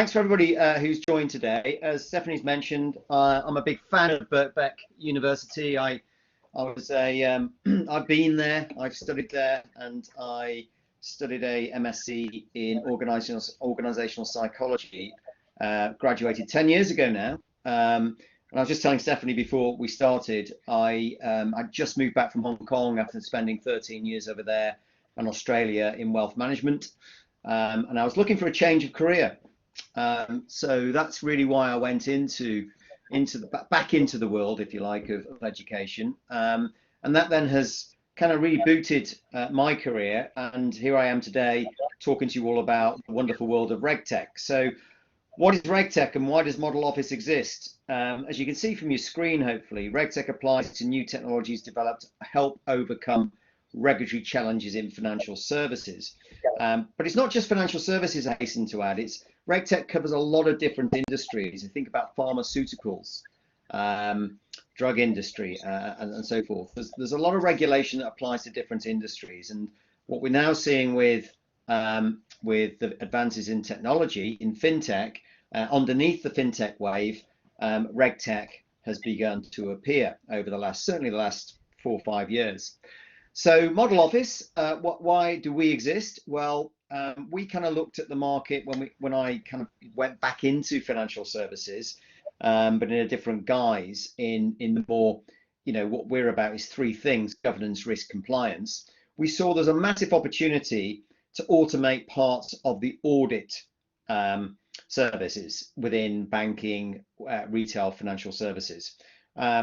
Thanks for everybody who's joined today. As Stephanie's mentioned, I'm a big fan of Birkbeck University. I've been there, I've studied there, and I studied a MSc in organizational psychology. Graduated 10 years ago now. And I was just telling Stephanie before we started, I just moved back from Hong Kong after spending 13 years over there and Australia in wealth management. And I was looking for a change of career. So that's really why I went back into the world, if you like, of education. And that then has kind of rebooted my career. And here I am today talking to you all about the wonderful world of RegTech. So what is RegTech and why does Model Office exist? As you can see from your screen, hopefully, RegTech applies to new technologies developed to help overcome regulatory challenges in financial services. But it's not just financial services, I hasten to add. RegTech covers a lot of different industries. You think about pharmaceuticals, drug industry, and so forth. There's a lot of regulation that applies to different industries. And what we're now seeing with the advances in technology, in FinTech, underneath the FinTech wave, RegTech has begun to appear over certainly the last 4 or 5 years. So Model Office, why do we exist? Well, we kind of looked at the market when I kind of went back into financial services, but in a different guise, in the more, what we're about is 3 things: governance, risk, compliance. We saw there's a massive opportunity to automate parts of the audit services within banking, retail, financial services,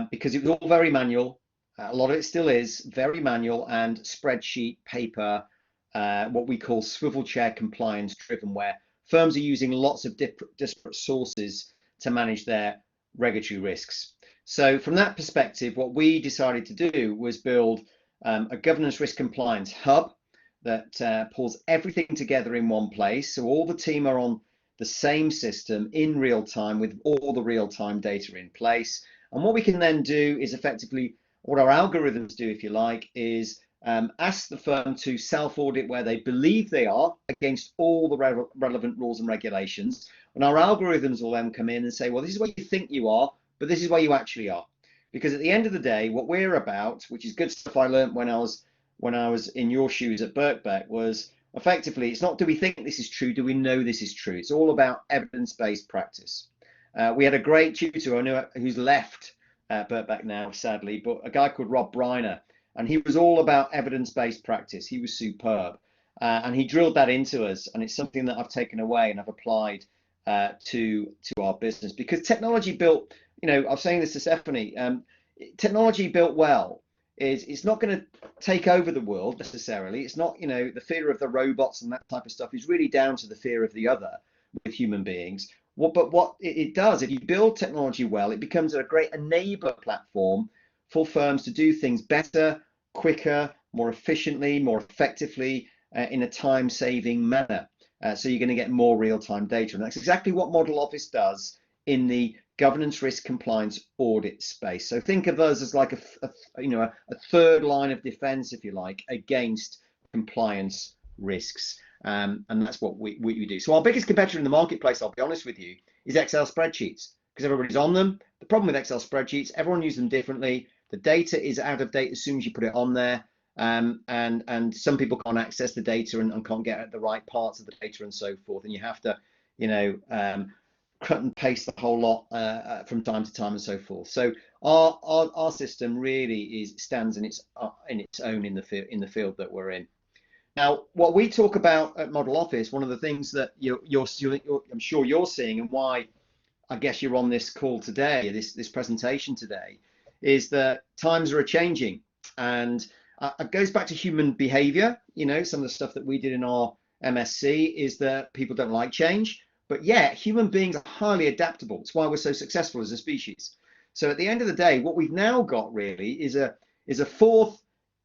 because it was all very manual. A lot of it still is very manual and spreadsheet, paper, what we call swivel chair compliance driven, where firms are using lots of disparate sources to manage their regulatory risks. So from that perspective, what we decided to do was build a governance, risk, compliance hub that pulls everything together in one place. So all the team are on the same system in real time with all the real-time data in place. And what we can then do is effectively, what our algorithms do, if you like, is ask the firm to self-audit where they believe they are against all the relevant rules and regulations. And our algorithms will then come in and say, well, this is where you think you are, but this is where you actually are. Because at the end of the day, what we're about, which is good stuff I learned when I was in your shoes at Birkbeck, was effectively, it's not do we think this is true, do we know this is true? It's all about evidence-based practice. We had a great tutor I know who's left Birkbeck now, sadly, but a guy called Rob Briner, and he was all about evidence-based practice. He was superb, and he drilled that into us, and it's something that I've taken away and I've applied to our business. Because technology built, I was saying this to Stephanie, technology built well it's not going to take over the world necessarily. It's not, the fear of the robots and that type of stuff is really down to the fear of the other with human beings. But what it does, if you build technology well, it becomes a great enabler platform for firms to do things better, quicker, more efficiently, more effectively, in a time-saving manner. So you're going to get more real-time data. And that's exactly what Model Office does in the governance, risk, compliance, audit space. So think of us as like a third line of defense, if you like, against compliance risks. And that's what we do. So our biggest competitor in the marketplace, I'll be honest with you, is Excel spreadsheets, because everybody's on them. The problem with Excel spreadsheets, everyone uses them differently. The data is out of date as soon as you put it on there. And some people can't access the data and can't get at the right parts of the data and so forth. And you have to, cut and paste the whole lot from time to time and so forth. So our system really stands in its own in the field that we're in. Now, what we talk about at Model Office, one of the things that I'm sure you're seeing, and why I guess you're on this call today, this presentation today, is that times are changing, and it goes back to human behavior. Some of the stuff that we did in our MSc is that people don't like change, but yet human beings are highly adaptable. It's why we're so successful as a species. So at the end of the day, what we've now got really is a fourth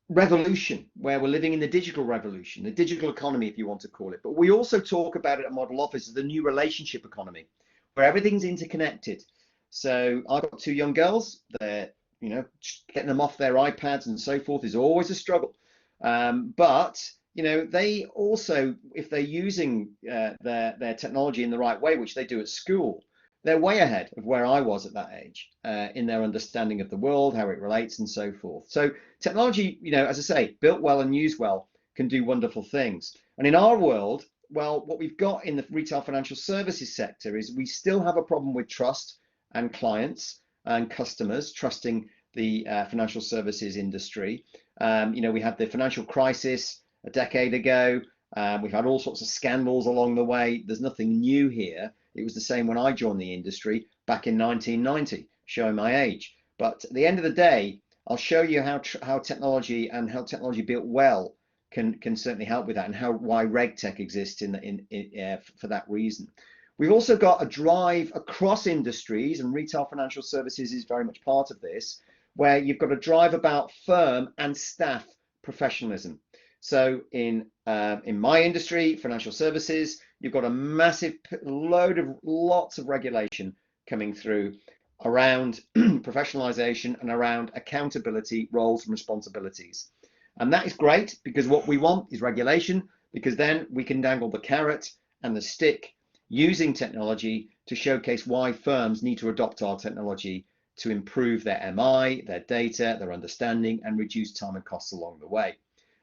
revolution, where we're living in the digital revolution, the digital economy, if you want to call it. But we also talk about it at Model Office as the new relationship economy, where everything's interconnected. So I've got 2 young girls. They're, getting them off their iPads and so forth is always a struggle. But they also, if they're using their technology in the right way, which they do at school, they're way ahead of where I was at that age in their understanding of the world, how it relates, and so forth. So technology, as I say, built well and used well, can do wonderful things. And in our world, well, what we've got in the retail financial services sector is we still have a problem with trust and clients and customers trusting the financial services industry. We had the financial crisis a decade ago. We've had all sorts of scandals along the way. There's nothing new here. It was the same when I joined the industry back in 1990, showing my age. But at the end of the day, I'll show you how technology and how technology built well can certainly help with that, and why RegTech exists for that reason. We've also got a drive across industries, and retail financial services is very much part of this, where you've got a drive about firm and staff professionalism. So in my industry, financial services, you've got a massive lots of regulation coming through around professionalization and around accountability, roles and responsibilities. And that is great, because what we want is regulation, because then we can dangle the carrot and the stick using technology to showcase why firms need to adopt our technology to improve their MI, their data, their understanding, and reduce time and costs along the way.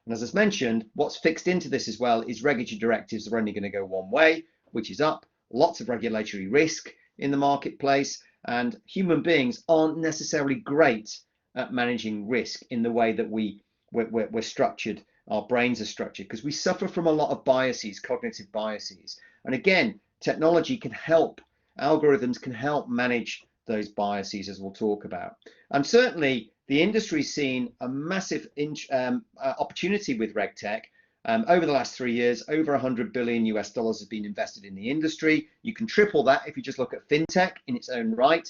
And as I mentioned, what's fixed into this as well is regulatory directives are only going to go one way, which is up. Lots of regulatory risk in the marketplace, and human beings aren't necessarily great at managing risk in the way that we're structured, our brains are structured, because we suffer from a lot of biases, cognitive biases. And again, technology can help, algorithms can help manage those biases, as we'll talk about. And certainly the industry's seen a massive opportunity with RegTech. Over the last 3 years, over $100 billion US has been invested in the industry. You can triple that if you just look at FinTech in its own right.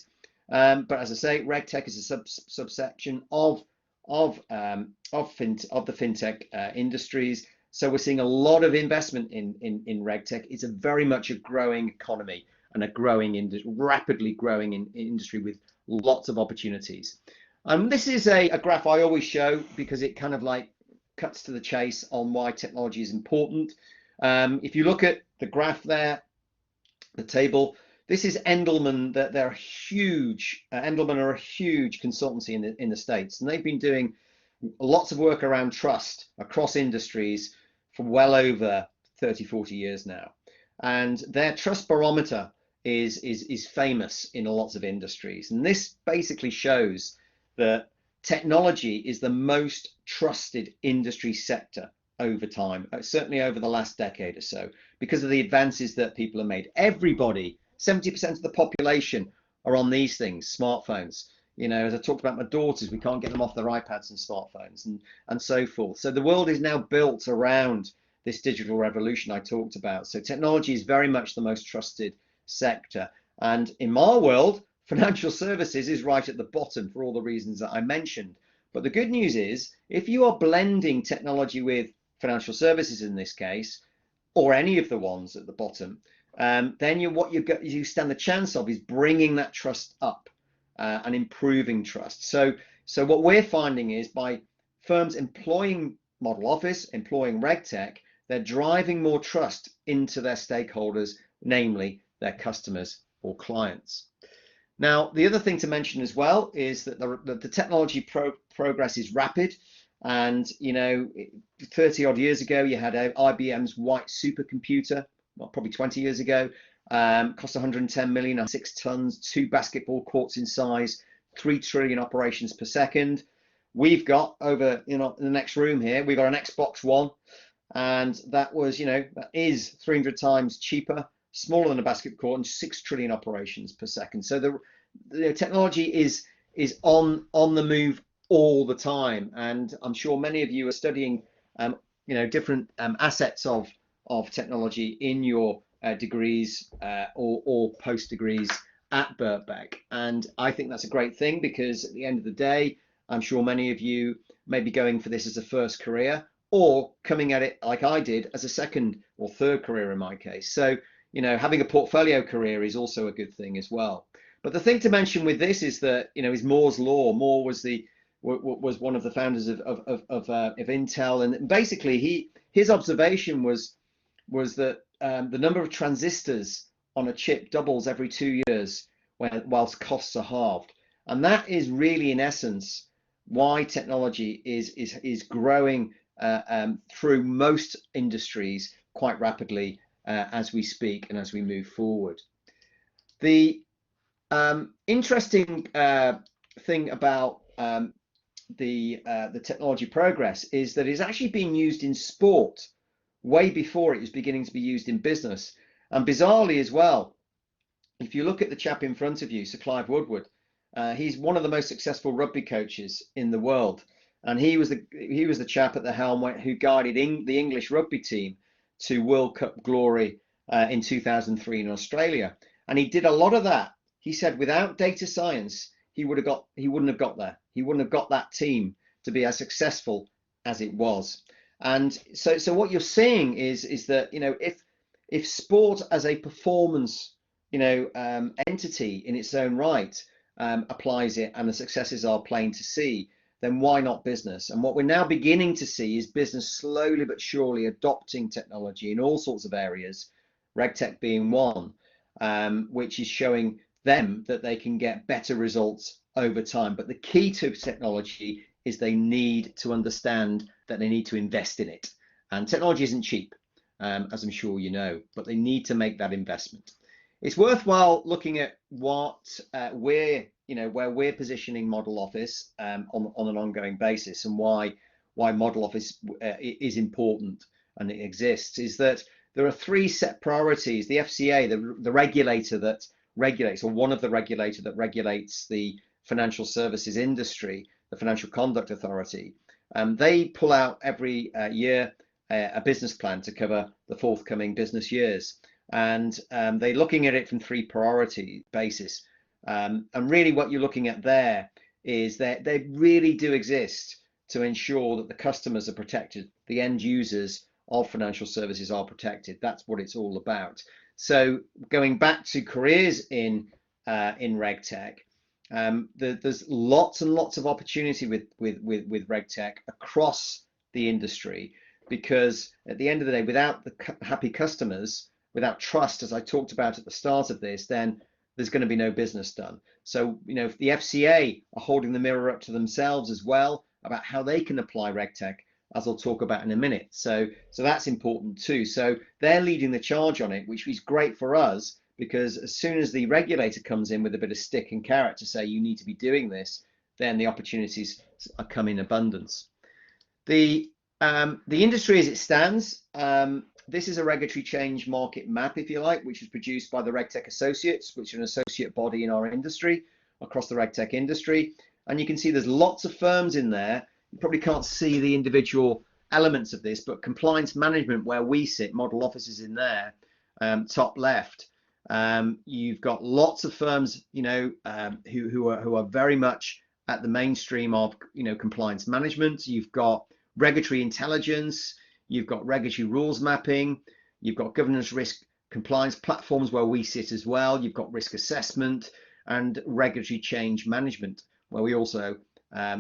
But as I say, RegTech is a subsection of the FinTech industries. So we're seeing a lot of investment in RegTech. It's a very much a growing economy and a growing rapidly growing industry with lots of opportunities. This is a graph I always show because it kind of like cuts to the chase on why technology is important. If you look at the graph there, the table, this is Endowment. They're huge. Endowment are a huge consultancy in the States, and they've been doing lots of work around trust across industries for well over 30, 40 years now. And their trust barometer is famous in lots of industries. And this basically shows that technology is the most trusted industry sector over time, certainly over the last decade or so, because of the advances that people have made. Everybody, 70% of the population are on these things, smartphones. As I talked about my daughters, we can't get them off their iPads and smartphones and so forth. So the world is now built around this digital revolution I talked about. So technology is very much the most trusted sector. And in my world, financial services is right at the bottom for all the reasons that I mentioned. But the good news is, if you are blending technology with financial services in this case, or any of the ones at the bottom, then what you stand the chance of is bringing that trust up and improving trust. So what we're finding is by firms employing Model Office, employing RegTech, they're driving more trust into their stakeholders, namely their customers or clients. Now, the other thing to mention as well is that the technology progress is rapid. And 30 odd years ago, you had IBM's White supercomputer, well, probably 20 years ago, cost 110 million, 6 tons, 2 basketball courts in size, 3 trillion operations per second. We've got over, in the next room here, we've got an Xbox One, and that was, that is 300 times cheaper, smaller than a basketball court, and 6 trillion operations per second. So the technology is on the move all the time, and I'm sure many of you are studying different assets of technology in your degrees or post degrees at Birkbeck. And I think that's a great thing, because at the end of the day, I'm sure many of you may be going for this as a first career, or coming at it like I did as a second or third career in my case. So having a portfolio career is also a good thing as well. But the thing to mention with this is that is Moore's law. Moore was the was one of the founders of Intel, and basically his observation was that the number of transistors on a chip doubles every 2 years whilst costs are halved, and that is really in essence why technology is growing through most industries quite rapidly as we speak and as we move forward. The interesting thing about the technology progress is that it's actually being used in sport way before it was beginning to be used in business. And bizarrely as well, if you look at the chap in front of you, Sir Clive Woodward, he's one of the most successful rugby coaches in the world, and he was the chap at the helm who guided the English rugby team to World Cup glory in 2003 in Australia. And he did a lot of that. He said without data science, he wouldn't have got there. He wouldn't have got that team to be as successful as it was. And so what you're seeing is that, you know, if sport as a performance, you know, entity in its own right applies it, and the successes are plain to see, then why not business? And what we're now beginning to see is business slowly but surely adopting technology in all sorts of areas, RegTech being one, which is showing them that they can get better results over time. But the key to technology is they need to understand that they need to invest in it. And technology isn't cheap, as I'm sure you know, but they need to make that investment. It's worthwhile looking at what where we're positioning Model Office on an ongoing basis, and why Model Office is important and it exists. Is that there are three set priorities. The FCA, the regulator that regulates, or one of the regulator that regulates the financial services industry, the Financial Conduct Authority, they pull out every year a business plan to cover the forthcoming business years. And they're looking at it from three priority basis. And really what you're looking at there is that they really do exist to ensure that the customers are protected, the end users of financial services are protected. That's what it's all about. So going back to careers in RegTech, there's lots and lots of opportunity with RegTech across the industry, because at the end of the day, without the happy customers, without trust, as I talked about at the start of this, then there's going to be no business done. So, you know, if the FCA are holding the mirror up to themselves as well about how they can apply RegTech, as I'll talk about in a minute. So that's important too. So they're leading the charge on it, which is great for us, because as soon as the regulator comes in with a bit of stick and carrot to say you need to be doing this, then the opportunities come in abundance. The industry as it stands, this is a regulatory change market map, if you like, which is produced by the RegTech Associates, which are an associate body in our industry, across the RegTech industry. And you can see there's lots of firms in there. You probably can't see the individual elements of this, but compliance management, where we sit, Model Offices in there, top left. You've got lots of firms, you know, who are very much at the mainstream of, you know, compliance management. You've got regulatory intelligence. You've got regulatory rules mapping, you've got governance risk compliance platforms where we sit as well, you've got risk assessment and regulatory change management, where we also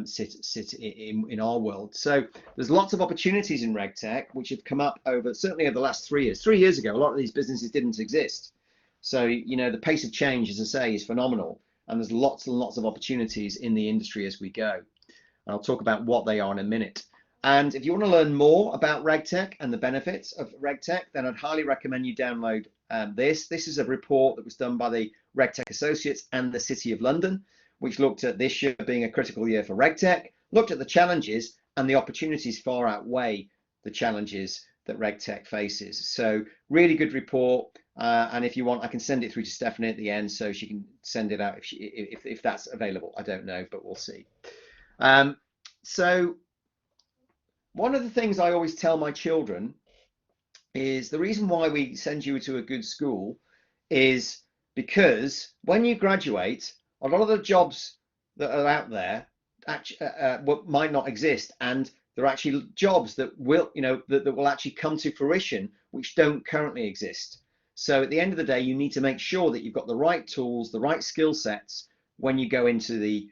sit in our world. So there's lots of opportunities in RegTech which have come up certainly over the last 3 years. 3 years ago, a lot of these businesses didn't exist. So, you know, the pace of change, as I say, is phenomenal, and there's lots and lots of opportunities in the industry as we go. And I'll talk about what they are in a minute. And if you want to learn more about RegTech and the benefits of RegTech, then I'd highly recommend you download this. This is a report that was done by the RegTech Associates and the City of London, which looked at this year being a critical year for RegTech, looked at the challenges, and the opportunities far outweigh the challenges that RegTech faces. So really good report. And if you want, I can send it through to Stephanie at the end, so she can send it out if that's available. I don't know, but we'll see. So one of the things I always tell my children is the reason why we send you to a good school is because when you graduate, a lot of the jobs that are out there actually might not exist, and there are actually jobs that will, you know, that will actually come to fruition which don't currently exist. So at the end of the day, you need to make sure that you've got the right tools, the right skill sets when you go into the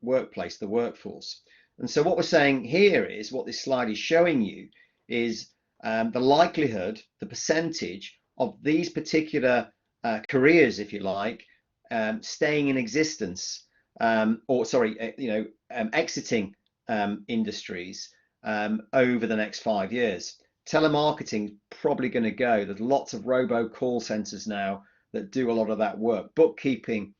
workplace, the workforce. And so what we're saying here is, what this slide is showing you is the likelihood, the percentage of these particular careers, if you like, staying in existence, exiting industries over the next 5 years. Telemarketing probably going to go. There's lots of robo call centers now that do a lot of that work. Bookkeeping,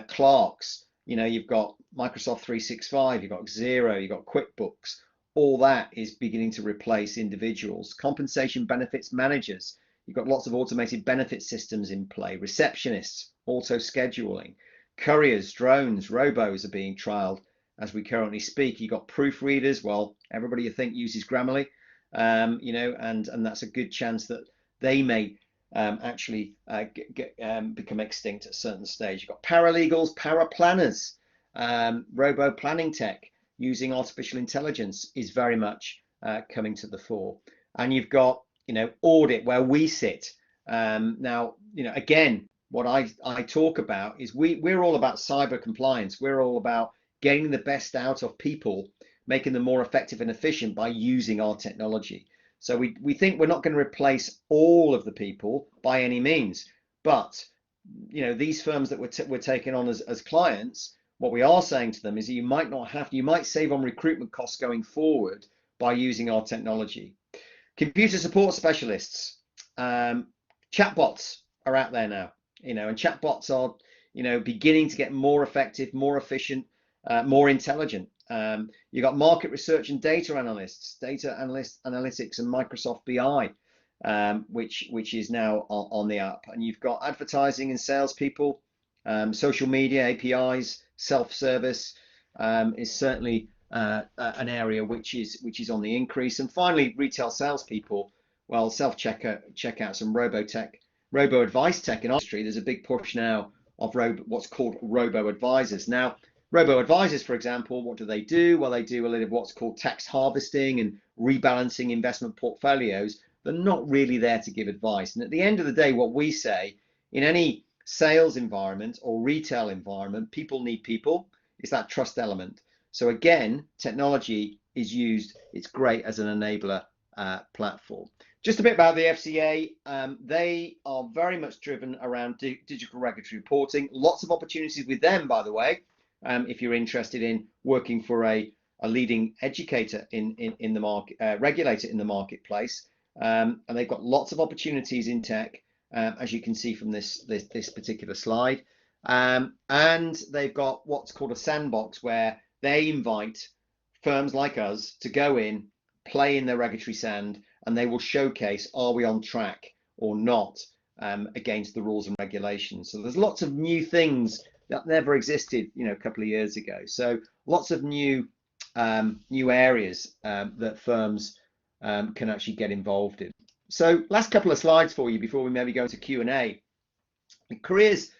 clerks, you've got Microsoft 365, you've got Xero, you've got QuickBooks. All that is beginning to replace individuals. Compensation benefits managers, you've got lots of automated benefit systems in play. Receptionists, auto scheduling, couriers, drones, robos are being trialed as we currently speak. You've got proofreaders. Well, everybody you think uses Grammarly, and that's a good chance that they may actually become extinct at a certain stage. You've got paralegals, paraplanners, robo planning tech using artificial intelligence is very much coming to the fore. And you've got, audit, where we sit. Now, again, what I talk about is we're all about cyber compliance. We're all about getting the best out of people, making them more effective and efficient by using our technology. So we think we're not going to replace all of the people by any means, but these firms that we're taking on as clients, what we are saying to them is that you might save on recruitment costs going forward by using our technology. Computer support specialists, chatbots are out there now, and chatbots are, beginning to get more effective, more efficient, more intelligent. You've got market research and data analysts, analytics, and Microsoft BI, which is now on the up. And you've got advertising and salespeople, social media, APIs, self-service is certainly an area which is on the increase. And finally, retail salespeople, well, self-checkouts and robo-advice tech in our industry. There's a big push now of what's called robo-advisors. Now, robo-advisors, for example, what do? Well, they do a little of what's called tax harvesting and rebalancing investment portfolios. They're not really there to give advice. And at the end of the day, what we say, in any sales environment or retail environment, people need people. It's that trust element. So again, technology is used. It's great as an enabler platform. Just a bit about the FCA. They are very much driven around digital regulatory reporting. Lots of opportunities with them, by the way. If you're interested in working for a leading educator in the market, regulator in the marketplace, and they've got lots of opportunities in tech, as you can see from this particular slide, and they've got what's called a sandbox, where they invite firms like us to go in, play in their regulatory sand, and they will showcase, are we on track or not against the rules and regulations. So there's lots of new things that never existed, a couple of years ago. So lots of new areas that firms can actually get involved in. So last couple of slides for you before we maybe go into Q&A. Careers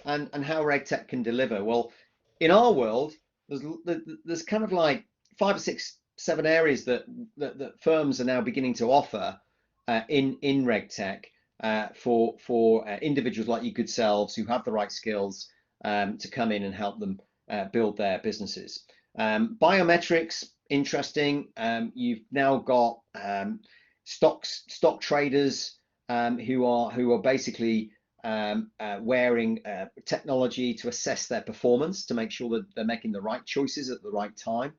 and how RegTech can deliver. Well, in our world, there's kind of like 5 or 6, 7 areas that firms are now beginning to offer in RegTech for individuals like you good selves who have the right skills to come in and help them build their businesses. Biometrics, interesting. You've now got stock traders who are basically wearing technology to assess their performance, to make sure that they're making the right choices at the right time,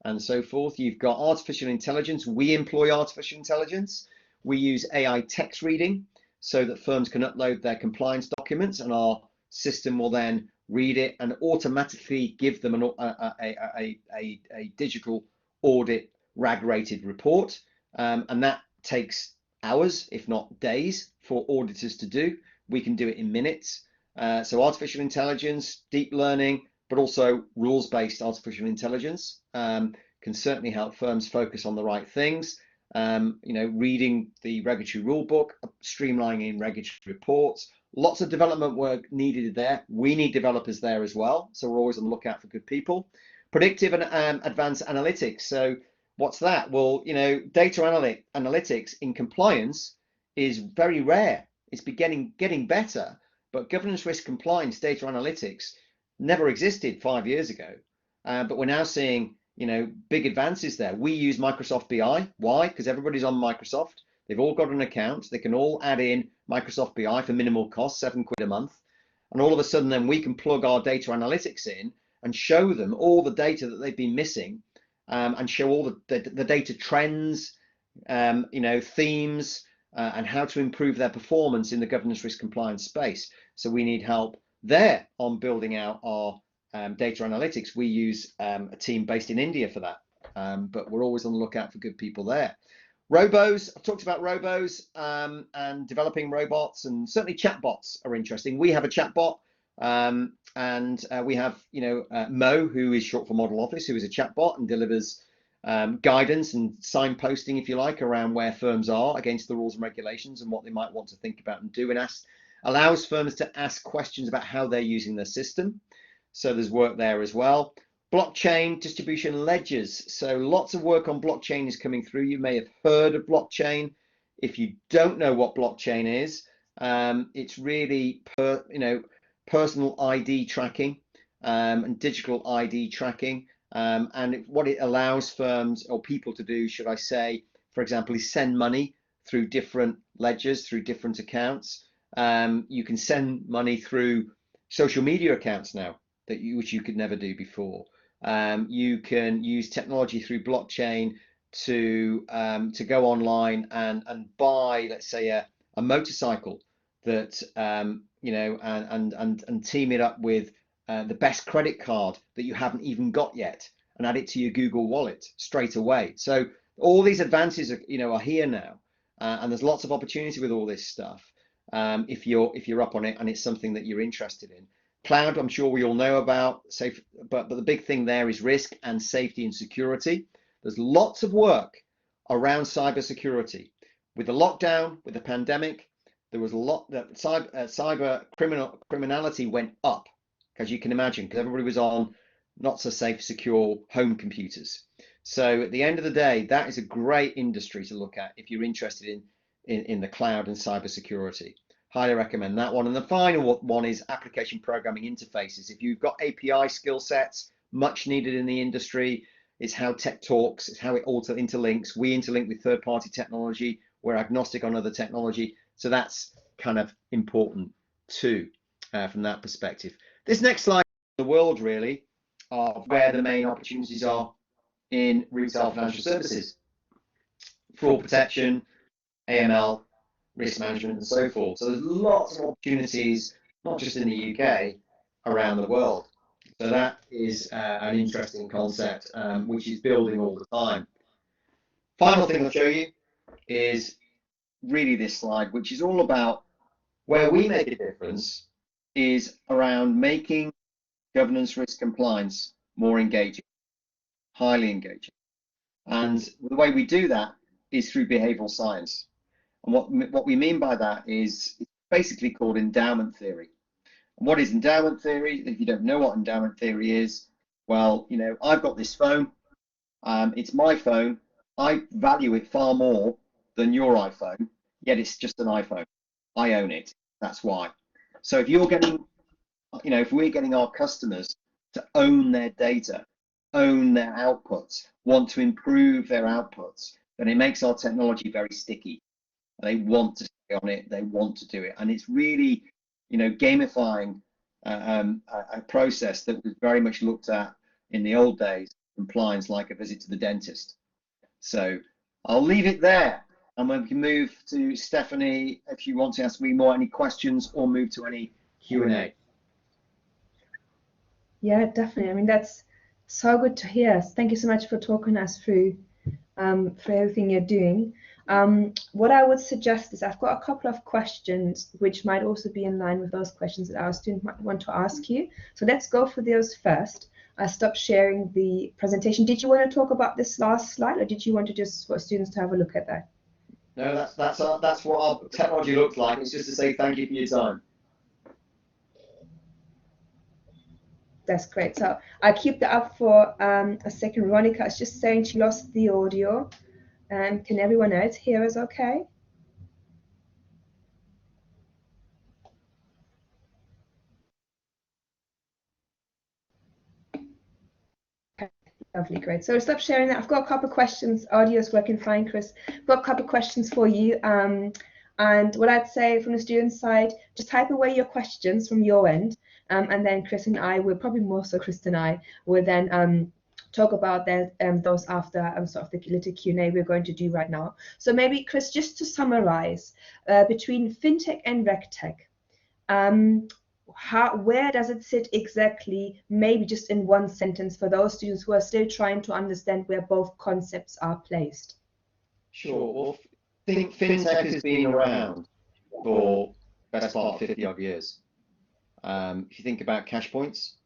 and so forth. You've got artificial intelligence. We employ artificial intelligence. We use AI text reading so that firms can upload their compliance documents, and our system will then read it and automatically give them a digital audit RAG rated report, and that takes hours, if not days, for auditors to do. We can do it in minutes. So artificial intelligence, deep learning, but also rules-based artificial intelligence can certainly help firms focus on the right things. Reading the regulatory rule book, streamlining regulatory reports, lots of development work needed there. We need developers there as well, so we're always on the lookout for good people. Predictive and advanced analytics. So what's that? Well, data analytics in compliance is very rare. It's getting better, but governance, risk, compliance, data analytics never existed 5 years ago. but we're now seeing, big advances there. We use Microsoft BI. Why? Because everybody's on Microsoft. They've all got an account. They can all add in Microsoft BI for minimal cost, £7 a month. And all of a sudden, then we can plug our data analytics in and show them all the data that they've been missing, and show all the data trends, themes, and how to improve their performance in the governance risk compliance space. So we need help there on building out our data analytics. We use a team based in India for that, but we're always on the lookout for good people there. Robos, I've talked about robos, and developing robots, and certainly chatbots are interesting. We have a chatbot, and we have, Mo, who is short for Model Office, who is a chatbot and delivers guidance and signposting, if you like, around where firms are against the rules and regulations and what they might want to think about and do, and allows firms to ask questions about how they're using their system. So there's work there as well. Blockchain distribution ledgers. So lots of work on blockchain is coming through. You may have heard of blockchain. If you don't know what blockchain is, it's really personal ID tracking, and digital ID tracking. And what it allows firms or people to do, should I say, for example, is send money through different ledgers, through different accounts. You can send money through social media accounts now, which you could never do before. You can use technology through blockchain to go online and buy, let's say, a motorcycle that and team it up with the best credit card that you haven't even got yet, and add it to your Google Wallet straight away. So all these advances are here now, and there's lots of opportunity with all this stuff, if you're up on it and it's something that you're interested in. Cloud, I'm sure we all know about, but the big thing there is risk and safety and security. There's lots of work around cybersecurity. With the lockdown, with the pandemic, there was a lot that cyber criminality went up, as you can imagine, because everybody was on not so safe, secure home computers. So at the end of the day, that is a great industry to look at if you're interested in the cloud and cybersecurity. Highly recommend that one. And the final one is application programming interfaces. If you've got API skill sets, much needed in the industry, it's how tech talks, it's how it all interlinks. We interlink with third-party technology. We're agnostic on other technology. So that's kind of important too, from that perspective. This next slide is the world really of where the main opportunities are in retail financial services. Fraud protection, AML, risk management, and so forth. So there's lots of opportunities, not just in the UK, around the world. So that is an interesting concept, which is building all the time. Final thing I'll show you is really this slide, which is all about where we make a difference, is around making governance risk compliance more engaging, highly engaging. And the way we do that is through behavioral science. And what we mean by that is it's basically called endowment theory. And what is endowment theory? If you don't know what endowment theory is, well, I've got this phone. It's my phone. I value it far more than your iPhone, yet it's just an iPhone. I own it. That's why. So if you're getting, if we're getting our customers to own their data, own their outputs, want to improve their outputs, then it makes our technology very sticky. They want to stay on it. They want to do it, and it's really, gamifying a process that was very much looked at in the old days, compliance like a visit to the dentist. So I'll leave it there, and we can move to Stephanie if you want to ask me any questions, or move to any Q&A. Yeah, definitely. I mean, that's so good to hear. Thank you so much for talking us through for everything you're doing. What I would suggest is I've got a couple of questions which might also be in line with those questions that our student might want to ask you. So let's go for those first. I stopped sharing the presentation. Did you want to talk about this last slide, or did you want to just for students to have a look at that? No, that's what our technology looks like. It's just to say thank you for your time. That's great. So I'll keep that up for a second. Veronica is just saying she lost the audio. Can everyone else hear us okay? Lovely, great. So stop sharing that. I've got a couple of questions. Audio is working fine, Chris. I've got a couple of questions for you. And what I'd say from the student side, just type away your questions from your end. And then Chris and I will, probably more so Chris and I, will then talk about that, those after sort of the little Q&A we're going to do right now. So maybe, Chris, just to summarize, between FinTech and RegTech, where does it sit exactly, maybe just in one sentence for those students who are still trying to understand where both concepts are placed? Sure. Well, I think FinTech has been around for the best part of 50 odd years. If you think about cash points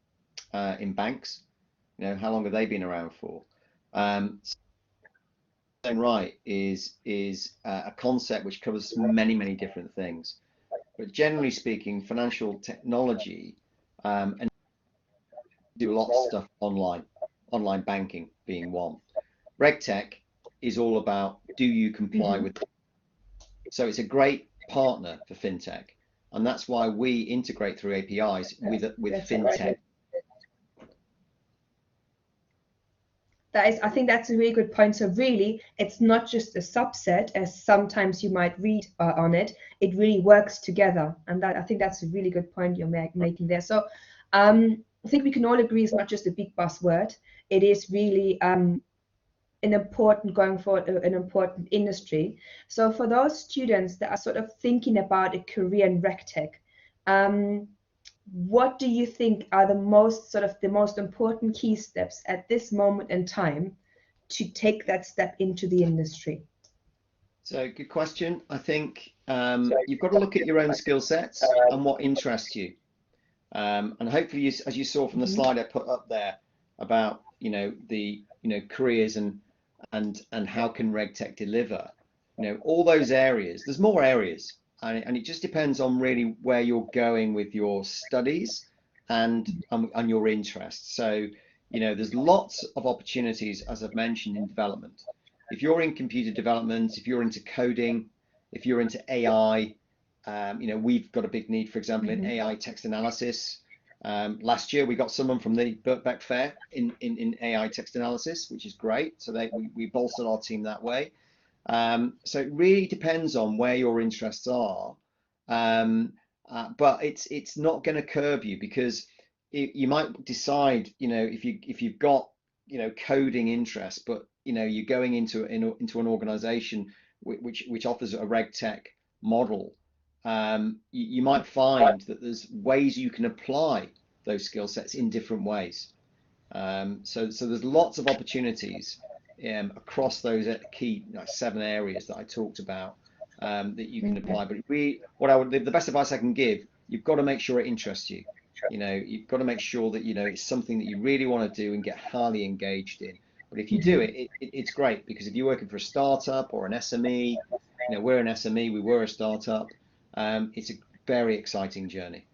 in banks, how long have they been around for? Right is a concept which covers many different things. But generally speaking, financial technology and do lots of stuff online banking being one. RegTech is all about, do you comply with? So it's a great partner for FinTech, and that's why we integrate through APIs with FinTech. I think that's a really good point. So really, it's not just a subset, as sometimes you might read on it. It really works together, and I think that's a really good point you're making there. So I think we can all agree it's not just a big buzzword. It is really an important industry. So for those students that are sort of thinking about a career in RegTech, what do you think are the most important key steps at this moment in time to take that step into the industry? So good question. I think you've got to look at your own skill sets and what interests you. And hopefully, as you saw from the slide I put up there about the careers and how can RegTech deliver, all those areas. There's more areas. And it just depends on really where you're going with your studies and your interests. So, there's lots of opportunities, as I've mentioned, in development. If you're in computer development, if you're into coding, if you're into AI, we've got a big need, for example, in AI text analysis. Last year, we got someone from the Birkbeck Fair in AI text analysis, which is great. So we bolstered our team that way. So it really depends on where your interests are, but it's not going to curb you, because you might decide, if you've got coding interest, but you're going into an organization which offers a RegTech model, you might find that there's ways you can apply those skill sets in different ways. So there's lots of opportunities across those key 7 areas that I talked about that you can apply. But the best advice I can give, you've got to make sure it interests you. You've got to make sure that it's something that you really want to do and get highly engaged in. But if you do it's great, because if you're working for a startup or an SME, we're an SME, we were a startup. It's a very exciting journey.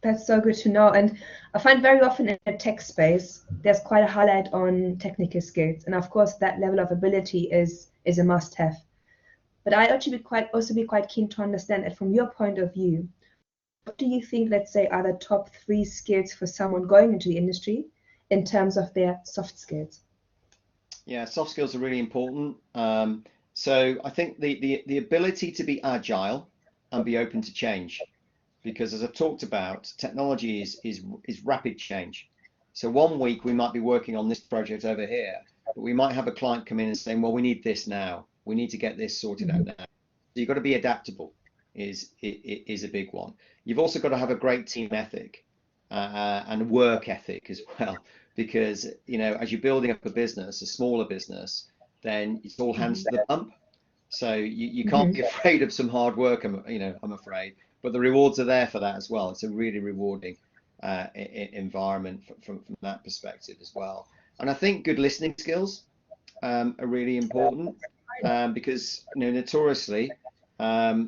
That's so good to know. And I find very often in the tech space, there's quite a highlight on technical skills. And of course, that level of ability is a must-have. But I'd actually also be quite keen to understand that from your point of view, what do you think, let's say, are the top 3 skills for someone going into the industry in terms of their soft skills? Yeah, soft skills are really important. So I think the ability to be agile and be open to change. Because as I've talked about, technology is rapid change. So one week we might be working on this project over here, but we might have a client come in and saying, well, we need this now. We need to get this sorted out now. So you've got to be adaptable is a big one. You've also got to have a great team ethic and work ethic as well. Because, as you're building up a business, a smaller business, then it's all hands to the pump. So you can't be afraid of some hard work, I'm afraid. But the rewards are there for that as well. It's a really rewarding environment from that perspective as well. And I think good listening skills are really important because notoriously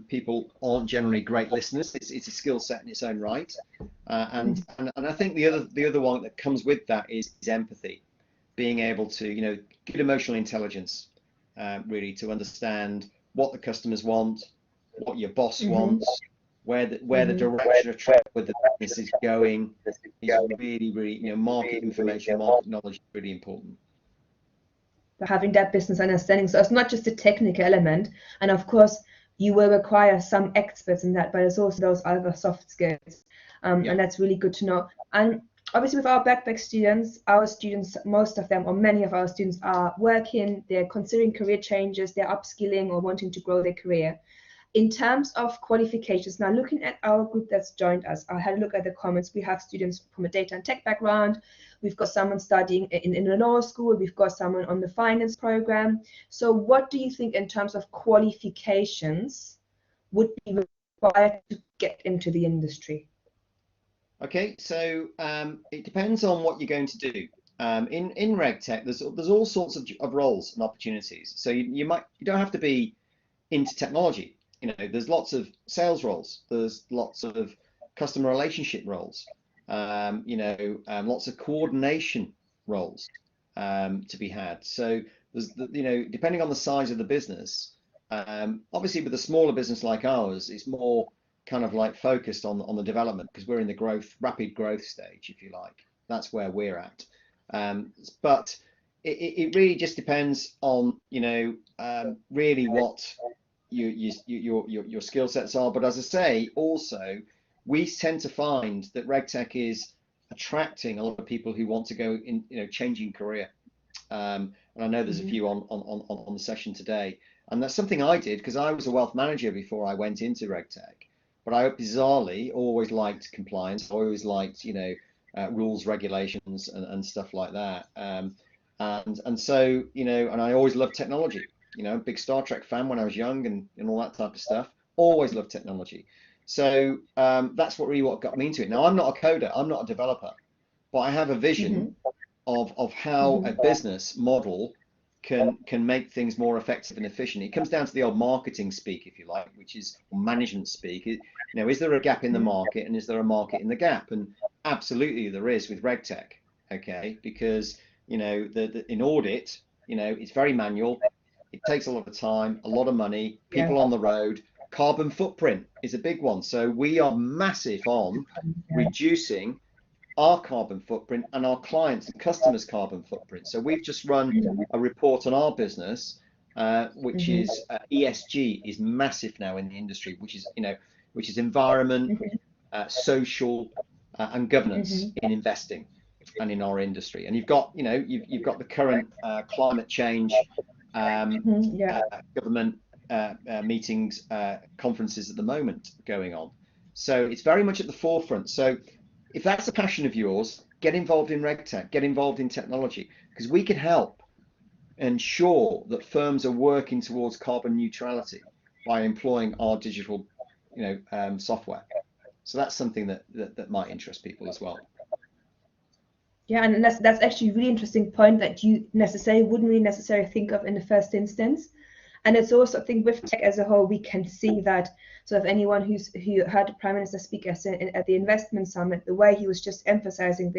people aren't generally great listeners. It's a skill set in its own right. And I think the other one that comes with that is empathy, being able to good emotional intelligence, really to understand what the customers want, what your boss wants. where the direction of travel with the business is going is really, really, market information, market knowledge is really important. Having that business understanding. So it's not just a technical element, and of course you will require some experts in that, but it's also those other soft skills, and that's really good to know. And obviously with our backpack students, most of them or many of our students are working, they're considering career changes, they're upskilling or wanting to grow their career. In terms of qualifications, now looking at our group that's joined us, I had a look at the comments. We have students from a data and tech background. We've got someone studying in a law school. We've got someone on the finance program. So what do you think in terms of qualifications would be required to get into the industry? Okay, so it depends on what you're going to do. In RegTech, there's all sorts of roles and opportunities. So you don't have to be into technology. There's lots of sales roles. There's lots of customer relationship roles. Lots of coordination roles to be had. So there's depending on the size of the business. Obviously, with a smaller business like ours, it's more kind of like focused on the development because we're in the rapid growth stage, if you like. That's where we're at. But it really just depends on really what your skill sets are. But as I say, also we tend to find that RegTech is attracting a lot of people who want to go in, changing career. And I know there's a few on the session today, and that's something I did because I was a wealth manager before I went into RegTech. But I bizarrely always liked compliance. I always liked rules, regulations, and stuff like that. And so and I always loved technology. Big Star Trek fan when I was young and all that type of stuff. Always loved technology. So that's what got me into it. Now, I'm not a coder, I'm not a developer, but I have a vision of how a business model can make things more effective and efficient. It comes down to the old marketing speak, if you like, which is management speak. Is there a gap in the market, and is there a market in the gap? And absolutely there is with RegTech, okay? Because in audit, it's very manual. It takes a lot of time, a lot of money, people on the road. Carbon footprint is a big one. So we are massive on reducing our carbon footprint and our clients' and customers' carbon footprint. So we've just run a report on our business, which is ESG is massive now in the industry, which is environment, social, and governance in investing and in our industry. And you've got the current climate change government meetings, conferences at the moment going on. So it's very much at the forefront. So if that's a passion of yours, get involved in RegTech, get involved in technology, because we can help ensure that firms are working towards carbon neutrality by employing our digital, software. So that's something that might interest people as well. Yeah, and that's actually a really interesting point that you wouldn't really necessarily think of in the first instance. And it's also, I think, with tech as a whole, we can see that sort of anyone who heard the Prime Minister speak at the investment summit, the way he was just emphasizing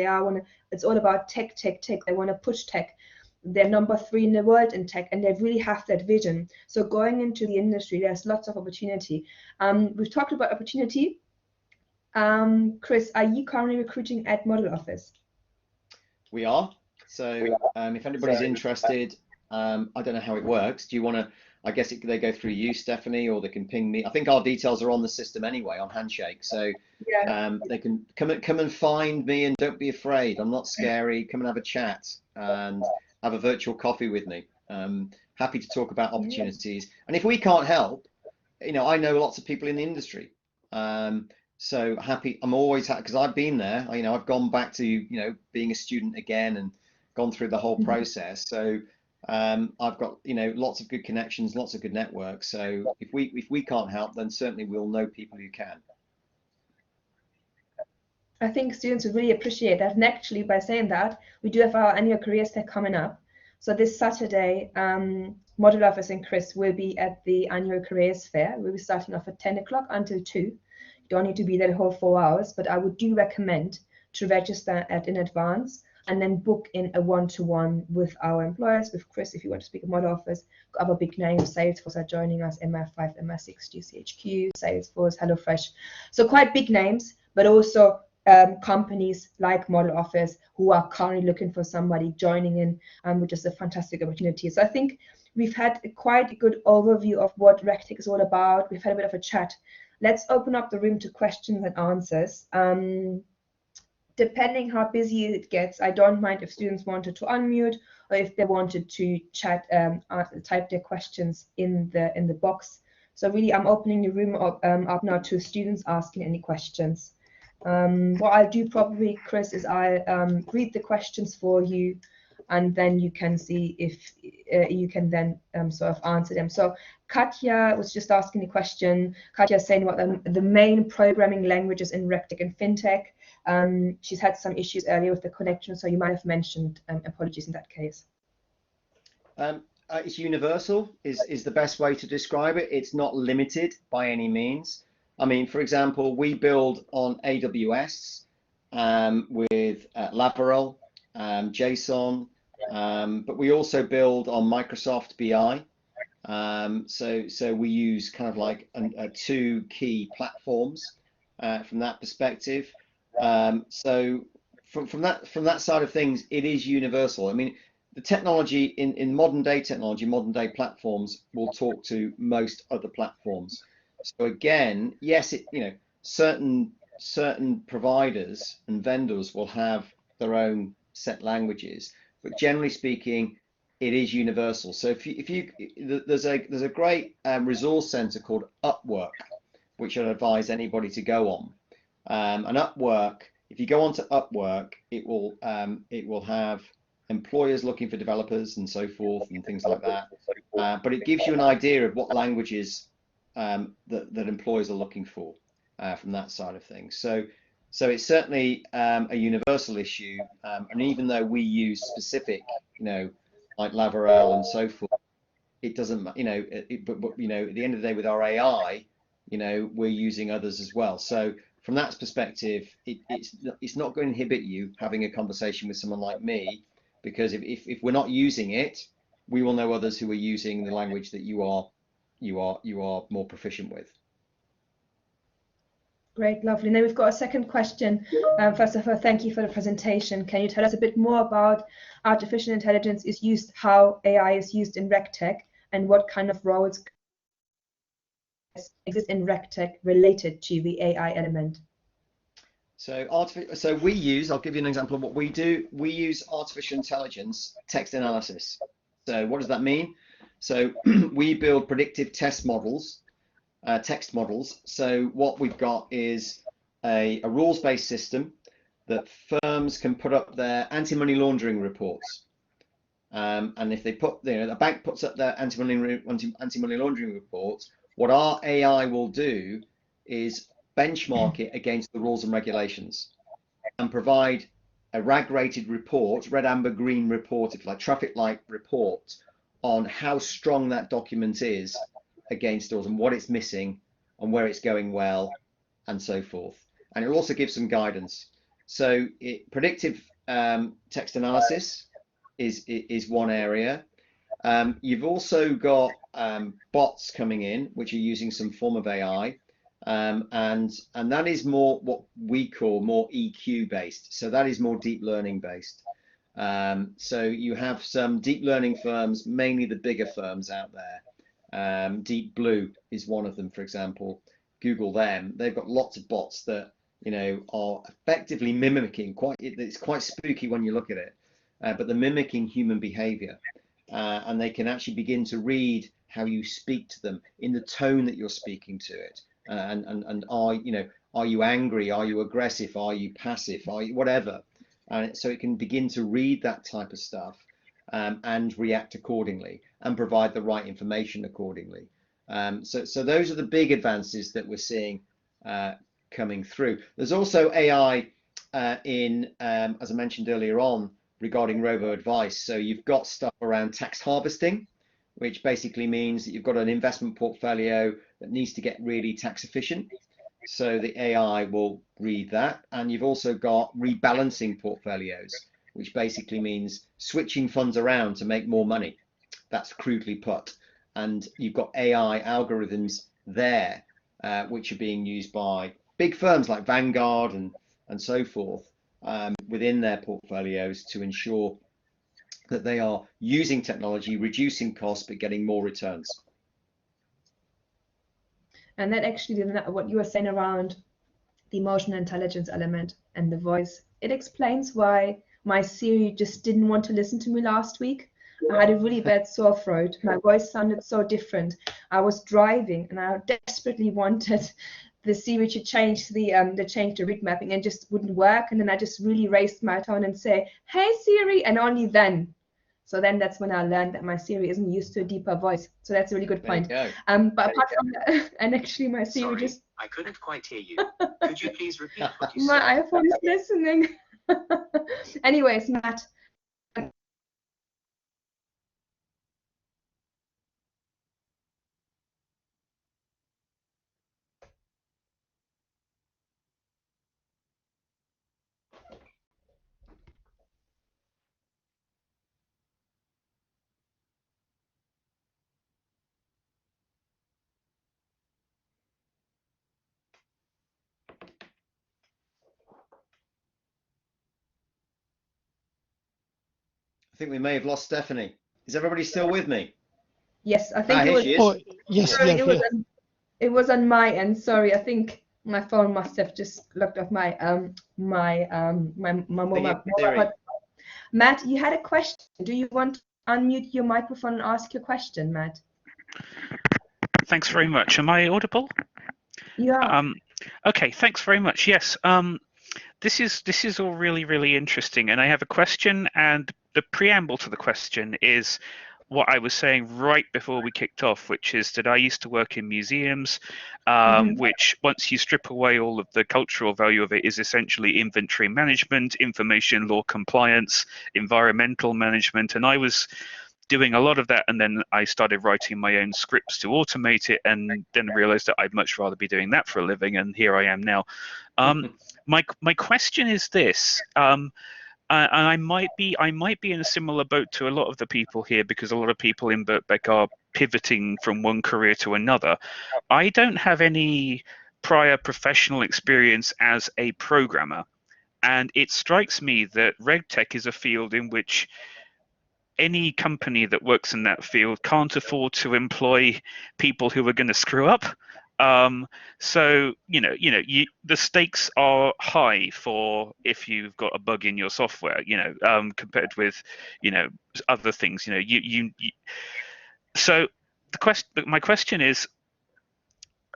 it's all about tech. They want to push tech. They're number 3 in the world in tech, and they really have that vision. So going into the industry, there's lots of opportunity. We've talked about opportunity. Chris, are you currently recruiting at Model Office? We are. So if anybody's interested, I don't know how it works. Do you want to? I guess they go through you, Stephanie, or they can ping me. I think our details are on the system anyway on Handshake, so they can come and find me, and don't be afraid. I'm not scary. Come and have a chat and have a virtual coffee with me. Happy to talk about opportunities. And if we can't help, I know lots of people in the industry. So happy. I'm always happy because I've been there. I've gone back to being a student again and gone through the whole process. So I've got lots of good connections, lots of good networks. So if we can't help, then certainly we'll know people who can. I think students would really appreciate that. And actually, by saying that, we do have our annual careers fair coming up. So this Saturday, Model Office and Chris will be at the annual careers fair. We'll be starting off at 10 o'clock until 2. You don't need to be there the whole 4 hours, but I would do recommend to register in advance. and then book in a one-to-one with our employers, with Chris, if you want to speak at model office, got other big names, Salesforce are joining us, MI5, MI6, GCHQ, Salesforce, HelloFresh. So quite big names, but also companies like Model Office who are currently looking for somebody joining in, which is a fantastic opportunity. So I think we've had quite a good overview of what RegTech is all about. We've had a bit of a chat. Let's open up the room to questions and answers. Depending how busy it gets, I don't mind if students wanted to unmute or if they wanted to chat, type their questions in the box. So really, I'm opening the room up now to students asking any questions. What I'll do probably, Chris, is I'll read the questions for you, and then you can see if you can then sort of answer them. So Katja was just asking a question. Katja is saying what the main programming languages in RegTech and FinTech. She's had some issues earlier with the connection, so you might have mentioned apologies in that case. It's universal is the best way to describe it. It's not limited by any means. I mean, for example, we build on AWS with Laravel, JSON, but we also build on Microsoft BI. So we use kind of like two key platforms from that perspective. So from that side of things, it is universal. I mean, the technology in modern day technology, modern day platforms will talk to most other platforms. So again, yes, certain providers and vendors will have their own set languages, but generally speaking, it is universal. So there's a great resource center called Upwork, which I'd advise anybody to go on. And Upwork, if you go onto Upwork, it will have employers looking for developers and so forth and things like that. But it gives you an idea of what languages that employers are looking for from that side of things. So it's certainly a universal issue, and even though we use specific, like Laravel and so forth, it doesn't, but at the end of the day with our AI, we're using others as well. So from that perspective, it's not going to inhibit you having a conversation with someone like me, because if we're not using it, we will know others who are using the language that you are more proficient with. Great, lovely. And then we've got a second question. First of all, thank you for the presentation. Can you tell us a bit more about artificial intelligence is used, how AI is used in RegTech, and what kind of roles exist in RegTech related to the AI element? So I'll give you an example of what we do. We use artificial intelligence text analysis. So what does that mean? So we build predictive text models. So what we've got is a rules-based system that firms can put up their anti-money laundering reports. And if they the bank puts up their anti-money laundering reports, what our AI will do is benchmark it against the rules and regulations and provide a RAG-rated report, red, amber, green report, if you like, traffic light report on how strong that document is against us and what it's missing and where it's going well and so forth. And it'll also give some guidance. So predictive text analysis is one area. You've also got bots coming in which are using some form of AI, and that is more what we call more EQ based. So that is more deep learning based. So you have some deep learning firms, mainly the bigger firms out there. Deep Blue is one of them, for example. Google them. They've got lots of bots that are effectively mimicking. It's quite spooky when you look at it, but they're mimicking human behavior, and they can actually begin to read how you speak to them in the tone that you're speaking to it, and are you angry? Are you aggressive? Are you passive? Are you whatever? And so it can begin to read that type of stuff and react accordingly and provide the right information accordingly. So those are the big advances that we're seeing coming through. There's also AI as I mentioned earlier on, regarding robo-advice. So you've got stuff around tax harvesting, which basically means that you've got an investment portfolio that needs to get really tax efficient. So the AI will read that. And you've also got rebalancing portfolios. which basically means switching funds around to make more money. That's crudely put. And you've got AI algorithms there, which are being used by big firms like Vanguard and so forth within their portfolios to ensure that they are using technology, reducing costs, but getting more returns. And that actually, what you were saying around the emotional intelligence element and the voice, it explains why my Siri just didn't want to listen to me last week. I had a really bad sore throat. My voice sounded so different. I was driving and I desperately wanted the Siri to change the rig mapping, and just wouldn't work. And then I just really raised my tone and say, "Hey Siri," and only then. So then that's when I learned that my Siri isn't used to a deeper voice. So that's a really good point. But apart from that, and actually my Siri just... I couldn't quite hear you. Could you please repeat what you said? My iPhone is listening. Anyways, Matt. I think we may have lost Stephanie. Is everybody still with me? Yes, I think it was. Oh, yes, sorry, yeah, it was on my end. Sorry, I think my phone must have just locked off my mobile. Matt, you had a question. Do you want to unmute your microphone and ask your question, Matt? Thanks very much. Am I audible? Yeah. Okay, thanks very much. Yes. This is all really, really interesting, and I have a question, and the preamble to the question is what I was saying right before we kicked off, which is that I used to work in museums, which once you strip away all of the cultural value of it is essentially inventory management, information law compliance, environmental management, and I was doing a lot of that, and then I started writing my own scripts to automate it, and then realized that I'd much rather be doing that for a living, and here I am now. My question is this, and I might be in a similar boat to a lot of the people here, because a lot of people in Birkbeck are pivoting from one career to another. I don't have any prior professional experience as a programmer, and it strikes me that RegTech is a field in which any company that works in that field can't afford to employ people who are going to screw up. So the stakes are high for if you've got a bug in your software, compared with other things. So my question is,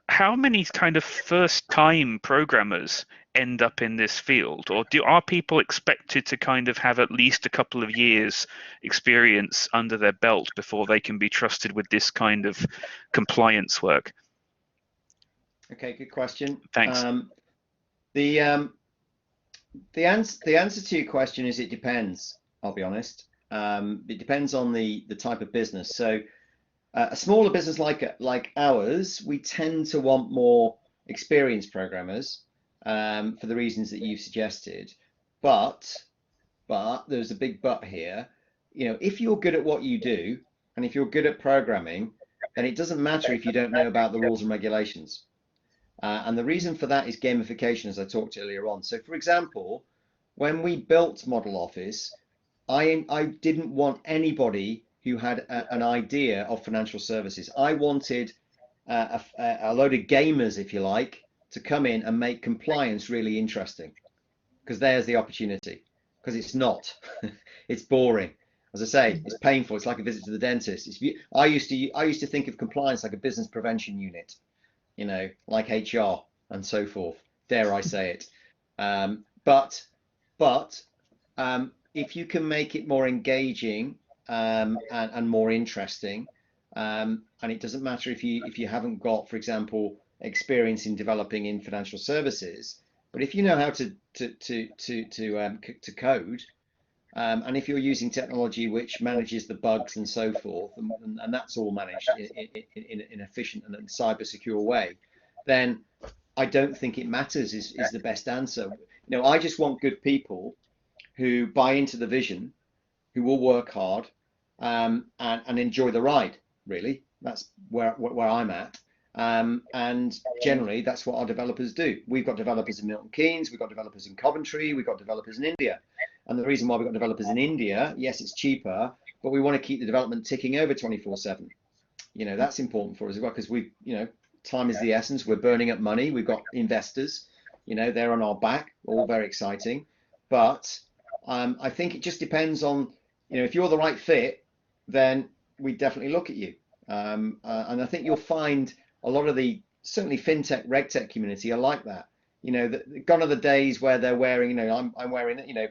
how many kind of first-time programmers end up in this field, or are people expected to kind of have at least a couple of years experience under their belt before they can be trusted with this kind of compliance work? Okay, good question. Thanks. The answer to your question is it depends. I'll be honest. It depends on the type of business. So a smaller business like ours, we tend to want more experienced programmers for the reasons that you've suggested. But there's a big but here. If you're good at what you do, and if you're good at programming, then it doesn't matter if you don't know about the rules and regulations. And the reason for that is gamification, as I talked earlier on. So, for example, when we built Model Office, I didn't want anybody who had an idea of financial services. I wanted a load of gamers, if you like, to come in and make compliance really interesting, because there's the opportunity. Because it's not, it's boring. As I say, it's painful. It's like a visit to the dentist. I used to think of compliance like a business prevention unit, like HR and so forth. Dare I say it? But if you can make it more engaging and more interesting, and it doesn't matter if you haven't got, for example, experience in developing in financial services, but if you know how to code, and if you're using technology which manages the bugs and so forth, and that's all managed in an efficient and cyber secure way, then I don't think it matters is the best answer. I just want good people who buy into the vision, who will work hard, and enjoy the ride. Really, that's where I'm at. And generally, that's what our developers do. We've got developers in Milton Keynes, we've got developers in Coventry, we've got developers in India. And the reason why we've got developers in India, yes, it's cheaper, but we want to keep the development ticking over 24/7. You know, that's important for us as well, because we, you know, time is the essence. We're burning up money. We've got investors, you know, they're on our back, all very exciting. But I think it just depends on, you know, if you're the right fit, then we definitely look at you. And I think you'll find a lot of the, certainly FinTech, RegTech community are like that. You know, gone are the days where they're wearing, you know, I'm wearing, you know,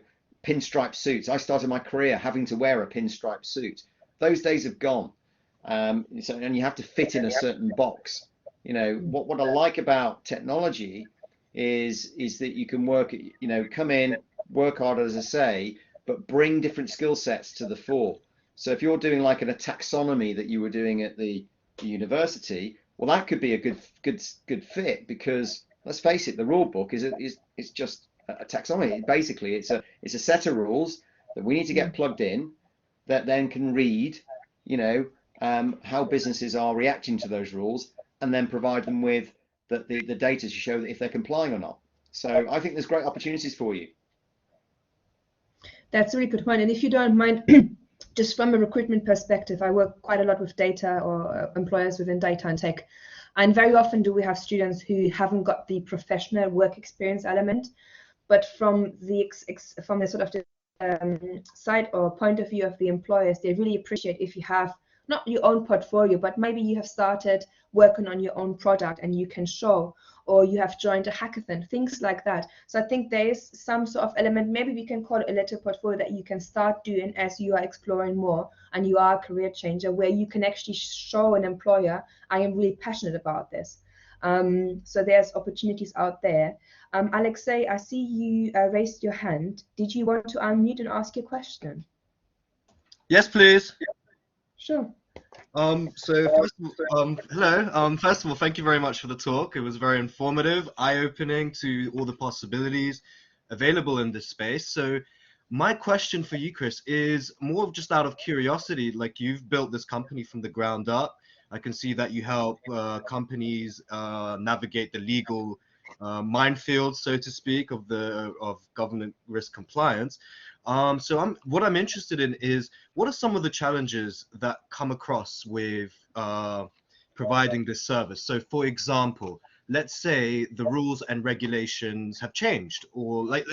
pinstripe suits. I started my career having to wear a pinstripe suit. Those days have gone. And you have to fit in a certain box. You know, what I like about technology is that you can work, you know, come in, work hard, as I say, but bring different skill sets to the fore. So if you're doing like a taxonomy that you were doing at the university, well, that could be a good fit, because let's face it, the rule book is just a taxonomy. Basically, it's a set of rules that we need to get plugged in, that then can read, you know, how businesses are reacting to those rules, and then provide them with the data to show that if they're complying or not. So I think there's great opportunities for you. That's a really good point. And if you don't mind, just from a recruitment perspective, I work quite a lot with data, or employers within data and tech. And very often do we have students who haven't got the professional work experience element, but from the sort of the side or point of view of the employers, they really appreciate if you have not your own portfolio, but maybe you have started working on your own product and you can show, or you have joined a hackathon, things like that. So I think there is some sort of element, maybe we can call it a little portfolio, that you can start doing as you are exploring more and you are a career changer, where you can actually show an employer, I am really passionate about this. So there's opportunities out there. Alexei, I see you raised your hand. Did you want to unmute and ask your question? Yes, please. Sure. So first of all, hello. First of all, thank you very much for the talk. It was very informative, eye-opening to all the possibilities available in this space. So my question for you, Chris, is more of just out of curiosity. Like, you've built this company from the ground up. I can see that you help companies navigate the legal minefield, so to speak, of government risk compliance. So what I'm interested in is, what are some of the challenges that come across with providing this service? So for example, let's say the rules and regulations have changed, or like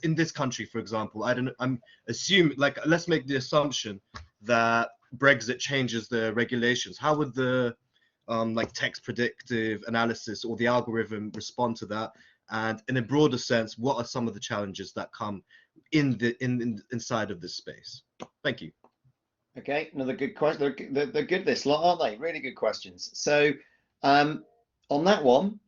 in this country, for example, I'm assuming, like, let's make the assumption that Brexit changes the regulations. How would the like text predictive analysis or the algorithm respond to that? And in a broader sense, what are some of the challenges that come inside of this space? Thank you. Okay, another good question. They're good, this lot, aren't they? Really good questions. So on that one,